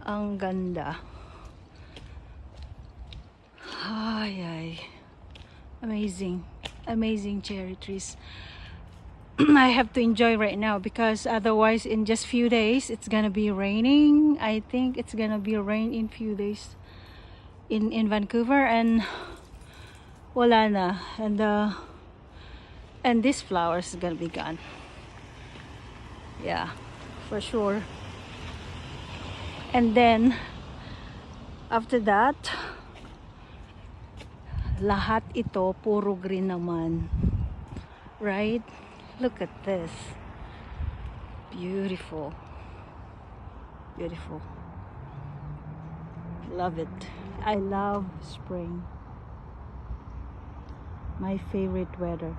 Ang ganda. Ay, ay. Amazing. Amazing cherry trees. I have to enjoy right now because otherwise in just few days it's gonna be raining. I think it's gonna be rain in few days in Vancouver, and wala na, and this flowers is gonna be gone. Yeah, for sure. And then after that, lahat ito puro green naman, right? Look at this. Beautiful. Beautiful. Love it. I love spring. My favorite weather.